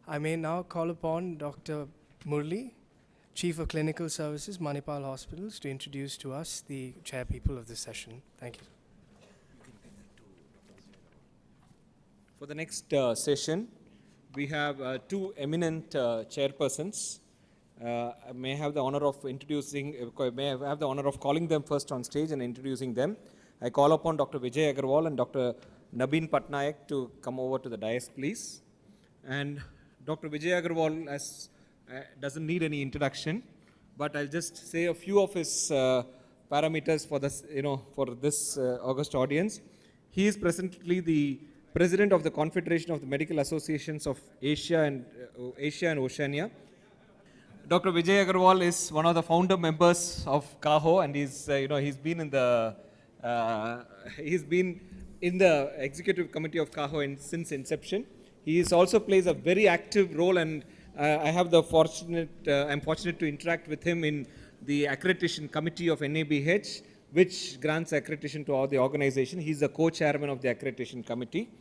I may now call upon Dr. Murli, Chief of Clinical Services, Manipal Hospitals, to introduce to us the chairpeople of this session. Thank you. For the next session, we have two eminent chairpersons. I may have the honor of introducing, may have the honor of calling them first on stage and introducing them. I call upon Dr. Vijay Agarwal and Dr. Nabeen Patnaik to come over to the dais, please. And Dr. Vijay Agarwal doesn't need any introduction, but I'll just say a few of his parameters for this, for this august audience. He is presently the President of the Confederation of the Medical Associations of Asia and Oceania. Dr. Vijay Agarwal is one of the founder members of CAHO, and he's been in the executive committee of CAHO since inception. He also plays a very active role, and I'm fortunate to interact with him in the accreditation committee of NABH, which grants accreditation to all the organization. He's the co-chairman of the accreditation committee.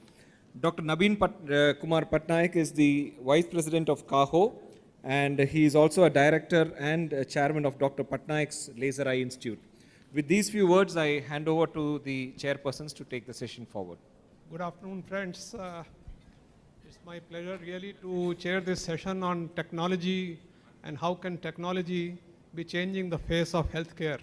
Dr. Nabeen Kumar Patnaik is the vice president of CAHO, and he is also a director and a chairman of Dr. Patnaik's Laser Eye Institute. With these few words, I hand over to the chairpersons to take the session forward. Good afternoon, friends. It's my pleasure really to chair this session on technology and how can technology be changing the face of healthcare.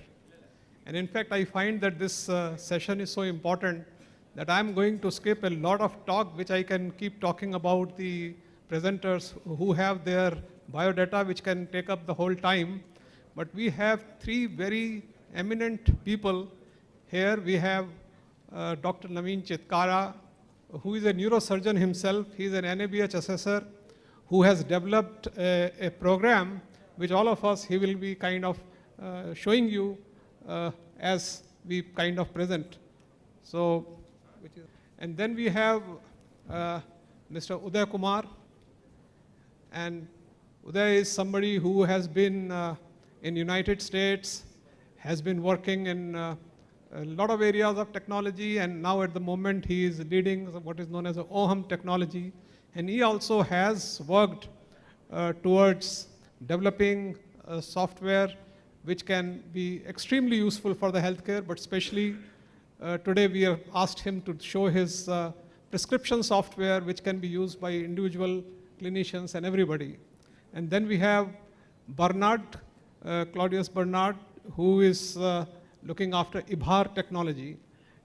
And in fact, I find that this session is so important that I'm going to skip a lot of talk, which I can keep talking about the presenters who have their biodata, which can take up the whole time. But we have three very eminent people here. We have Dr. Naveen Chitkara, who is a neurosurgeon himself. He is an NABH assessor who has developed a program which all of us, he will be kind of showing you as we kind of present. So, and then we have Mr. Uday Kumar, and Uday is somebody who has been in United States, has been working in a lot of areas of technology, and now at the moment he is leading what is known as OHM technology. And he also has worked towards developing software which can be extremely useful for the healthcare, but especially today we have asked him to show his prescription software which can be used by individual clinicians and everybody. And then we have Bernard, Claudius Bernard, who is looking after IBHAR technology.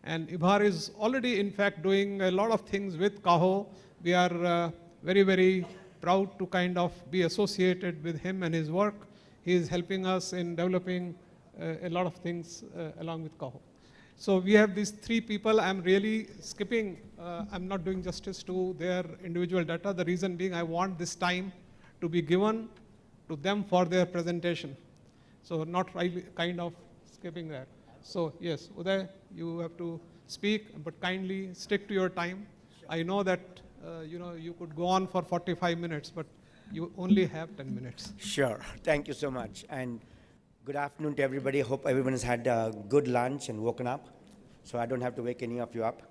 And IBHAR is already in fact doing a lot of things with CAHO. We are very, very proud to kind of be associated with him and his work. He is helping us in developing a lot of things along with CAHO. So we have these three people. I'm really skipping, I'm not doing justice to their individual data. The reason being I want this time to be given to them for their presentation. So not really kind of skipping that. So yes, Uday, you have to speak, but kindly stick to your time. I know that you could go on for 45 minutes, but you only have 10 minutes. Sure, thank you so much. And good afternoon to everybody. Hope everyone has had a good lunch and woken up, so I don't have to wake any of you up.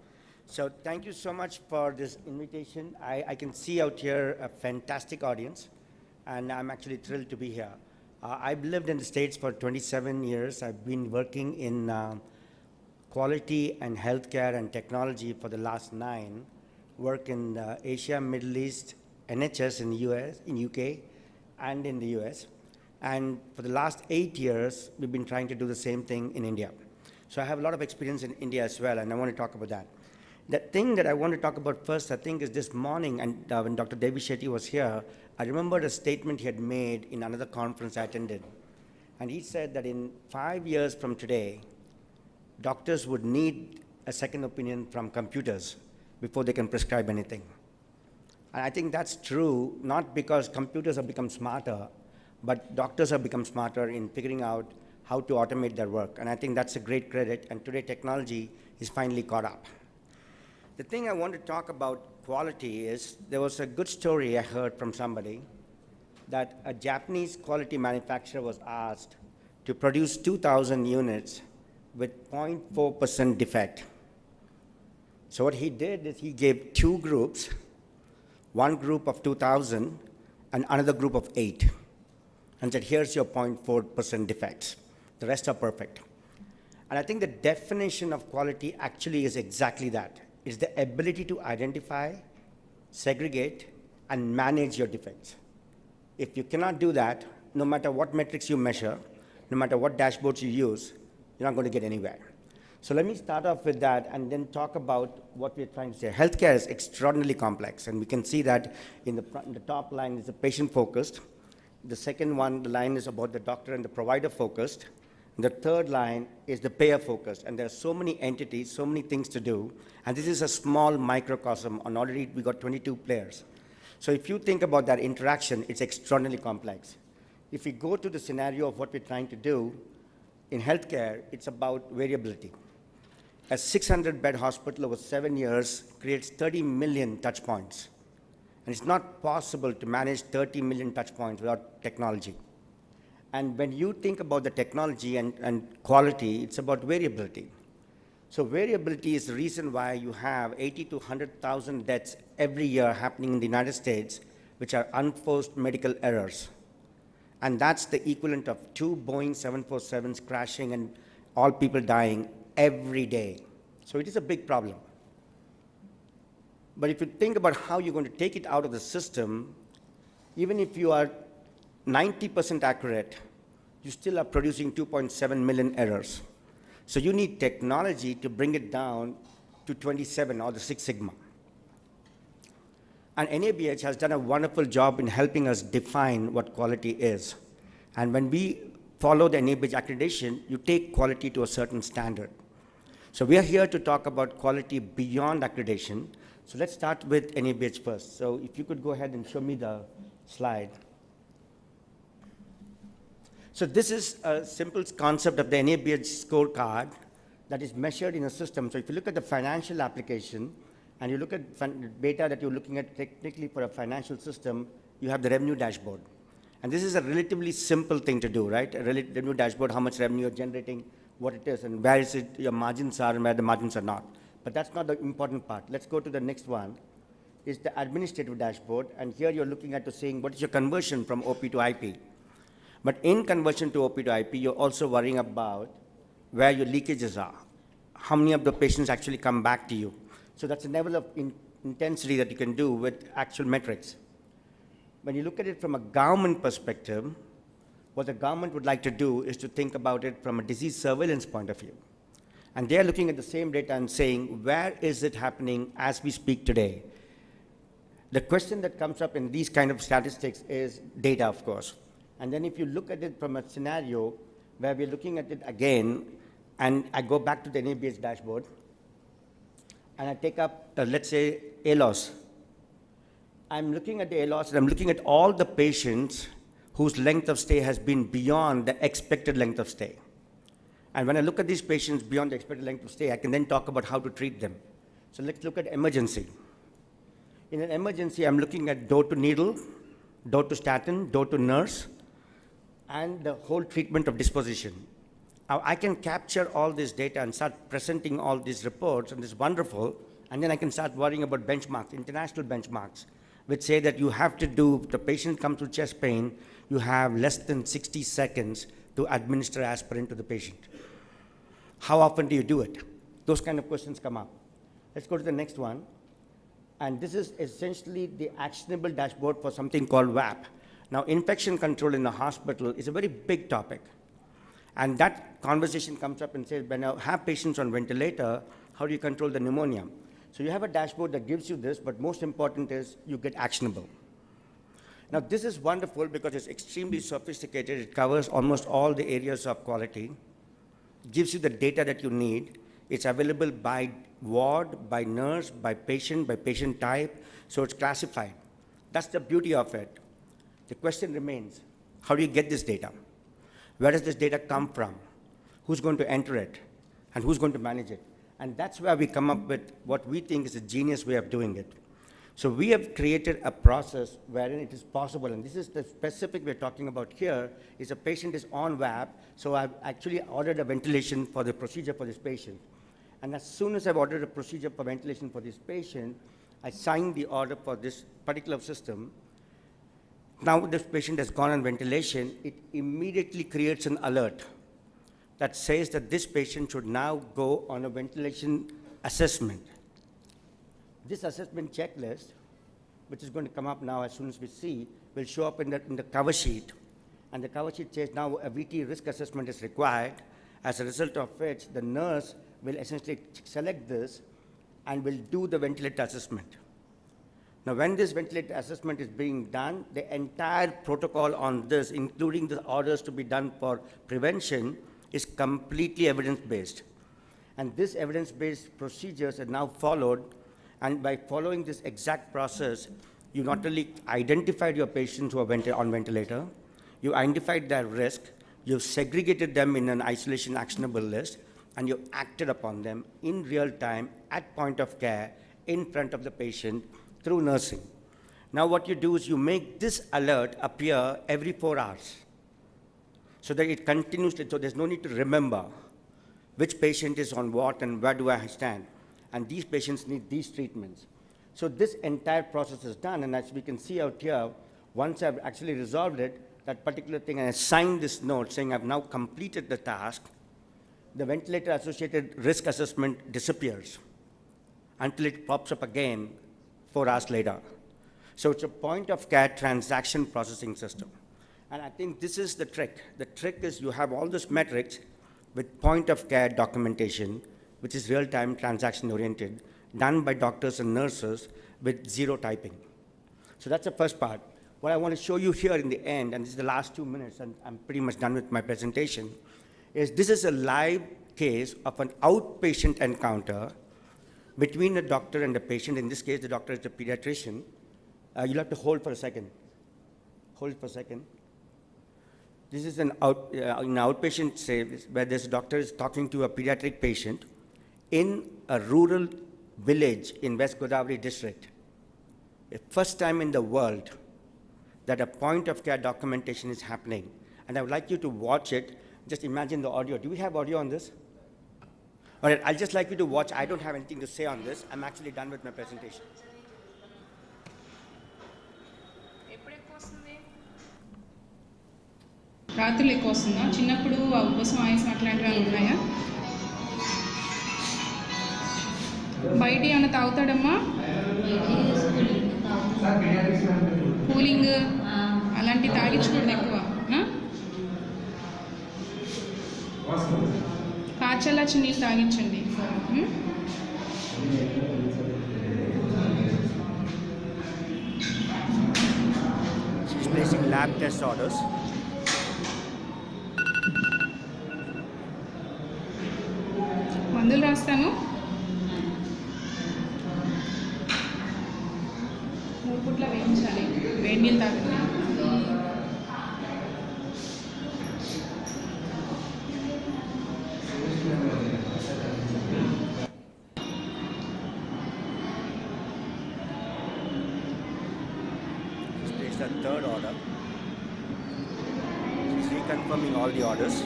So thank you so much for this invitation. I can see out here a fantastic audience, and I'm actually thrilled to be here. I've lived in the States for 27 years. I've been working in quality and healthcare and technology for the last 9. Work in Asia, Middle East, NHS in the US, in UK, and in the US. And for the last 8 years, we've been trying to do the same thing in India. So I have a lot of experience in India as well, and I want to talk about that. The thing that I want to talk about first, I think, is this morning, and when Dr. Devi Shetty was here, I remembered a statement he had made in another conference I attended. And he said that in 5 years from today, doctors would need a second opinion from computers before they can prescribe anything. And I think that's true, not because computers have become smarter, but doctors have become smarter in figuring out how to automate their work. And I think that's a great credit, and today technology is finally caught up. The thing I want to talk about quality is, there was a good story I heard from somebody that a Japanese quality manufacturer was asked to produce 2,000 units with 0.4% defect. So what he did is he gave 2 groups. one group of 2,000, and another group of 8, and said, here's your 0.4% defects. The rest are perfect. And I think the definition of quality actually is exactly that. It's the ability to identify, segregate, and manage your defects. If you cannot do that, no matter what metrics you measure, no matter what dashboards you use, you're not going to get anywhere. So let me start off with that and then talk about what we're trying to say. Healthcare is extraordinarily complex, and we can see that in the top line is the patient-focused. The second one, the line is about the doctor and the provider-focused. The third line is the payer-focused, and there are so many entities, so many things to do, and this is a small microcosm, and already we got 22 players. So if you think about that interaction, it's extraordinarily complex. If we go to the scenario of what we're trying to do, in healthcare, it's about variability. A 600-bed hospital over 7 years creates 30 million touch points. And it's not possible to manage 30 million touch points without technology. And when you think about the technology and quality, it's about variability. So variability is the reason why you have 80 to 100,000 deaths every year happening in the United States, which are unforced medical errors. And that's the equivalent of 2 Boeing 747s crashing and all people dying every day. So it is a big problem. But if you think about how you're going to take it out of the system, even if you are 90% accurate, you still are producing 2.7 million errors. So you need technology to bring it down to 27, or the Six Sigma. And NABH has done a wonderful job in helping us define what quality is. And when we follow the NABH accreditation, you take quality to a certain standard. So we are here to talk about quality beyond accreditation. So let's start with NABH first. So if you could go ahead and show me the slide. So this is a simple concept of the NABH scorecard that is measured in a system. So if you look at the financial application, and you look at data that you're looking at technically for a financial system, you have the revenue dashboard. And this is a relatively simple thing to do, right? A revenue dashboard, how much revenue you're generating, what it is, and where is it your margins are and where the margins are not. But that's not the important part. Let's go to the next one, is the administrative dashboard. And here you're looking at saying, what is your conversion from OP to IP? But in conversion to OP to IP, you're also worrying about where your leakages are. How many of the patients actually come back to you? So that's a level of intensity that you can do with actual metrics. When you look at it from a government perspective, what the government would like to do is to think about it from a disease surveillance point of view. And they're looking at the same data and saying, where is it happening as we speak today? The question that comes up in these kind of statistics is data, of course. And then if you look at it from a scenario where we're looking at it again, and I go back to the NABH dashboard, and I take up, let's say, ALOS. I'm looking at the ALOS, and I'm looking at all the patients whose length of stay has been beyond the expected length of stay. And when I look at these patients beyond the expected length of stay, I can then talk about how to treat them. So let's look at emergency. In an emergency, I'm looking at door to needle, door to statin, door to nurse, and the whole treatment of disposition. Now, I can capture all this data and start presenting all these reports, and it's wonderful, and then I can start worrying about benchmarks, international benchmarks, which say that you have to do, the patient comes with chest pain, you have less than 60 seconds to administer aspirin to the patient. How often do you do it? Those kind of questions come up. Let's go to the next one. And this is essentially the actionable dashboard for something called WAP. Now, infection control in the hospital is a very big topic. And that conversation comes up and says, when I have patients on ventilator, how do you control the pneumonia? So you have a dashboard that gives you this, but most important is you get actionable. Now, this is wonderful because it's extremely sophisticated. It covers almost all the areas of quality. It gives you the data that you need. It's available by ward, by nurse, by patient type, so it's classified. That's the beauty of it. The question remains, how do you get this data? Where does this data come from? Who's going to enter it? And who's going to manage it? And that's where we come up with what we think is a genius way of doing it. So we have created a process wherein it is possible, and this is the specific we're talking about here, is a patient is on WAP, so I've actually ordered a ventilation for the procedure for this patient. And as soon as I've ordered a procedure for ventilation for this patient, I sign the order for this particular system, now this patient has gone on ventilation, it immediately creates an alert that says that this patient should now go on a ventilation assessment. This assessment checklist, which is going to come up now as soon as we see, will show up in the cover sheet. And the cover sheet says now a VT risk assessment is required, as a result of which the nurse will essentially select this and will do the ventilator assessment. Now, when this ventilator assessment is being done, the entire protocol on this, including the orders to be done for prevention, is completely evidence-based. And this evidence-based procedures are now followed, and by following this exact process, you not only identified your patients who are on ventilator, you identified their risk, you've segregated them in an isolation actionable list, and you acted upon them in real time at point of care in front of the patient through nursing. Now what you do is you make this alert appear every 4 hours so that it continues, so there's no need to remember which patient is on what and where do I stand. And these patients need these treatments. So this entire process is done, and as we can see out here, once I've actually resolved it, that particular thing, and I signed this note saying I've now completed the task, the ventilator-associated risk assessment disappears until it pops up again 4 hours later. So it's a point-of-care transaction processing system. And I think this is the trick. The trick is you have all those metrics with point-of-care documentation, which is real-time transaction-oriented, done by doctors and nurses with zero typing. So that's the first part. What I want to show you here in the end, and this is the last 2 minutes, and I'm pretty much done with my presentation, is this is a live case of an outpatient encounter between the doctor and the patient. In this case, the doctor is the pediatrician. You'll have to hold for a second. Hold for a second. This is an outpatient service where this doctor is talking to a pediatric patient in a rural village in West Godavari district. The first time in the world that a point-of-care documentation is happening. And I would like you to watch it. Just imagine the audio. Do we have audio on this? All right, I'd just like you to watch. I don't have anything to say on this. I'm actually done with my presentation. రాత్రులు ఎక్కువ వస్తుందా? చిన్నప్పుడు ఉబ్బసం ఆయాసం అట్లాంటివి ఉన్నాయా? బయట ఏమైనా తాగుతాడమ్మా? కూలింగ్ అలాంటివి తాగించకూడదు ఎక్కువ. కాచల్లాచి నీళ్ళు తాగించండి. She's placing lab test orders. మందులు రాస్తాను. 3 పూట్ల వేయించాలి. వేడి నీళ్ళు తాగండి. She's placed a third order. She's reconfirming all the orders.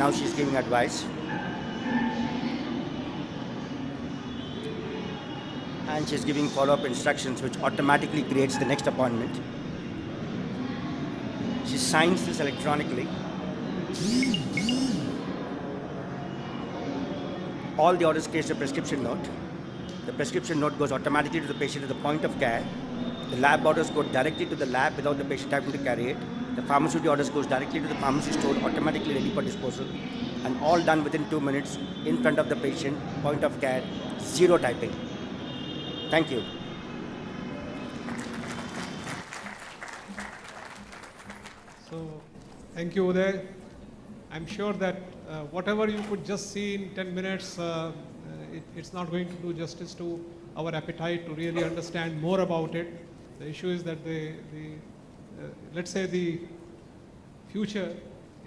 Now she's giving advice. And she's giving follow-up instructions, which automatically creates the next appointment. She signs this electronically. All the orders creates a prescription note. The prescription note goes automatically to the patient at the point of care. The lab orders go directly to the lab without the patient having to carry it. The pharmaceutical orders goes directly to the pharmacy store, automatically ready for disposal, and all done within 2 minutes in front of the patient, point of care, zero typing. Thank you. So, thank you, Uday. I'm sure that whatever you could just see in 10 minutes, it's not going to do justice to our appetite to really understand more about it. The issue is that let's say the future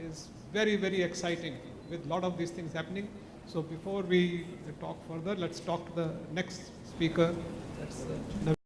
is very, very exciting with a lot of these things happening. So before we talk further, let's talk to the next speaker. That's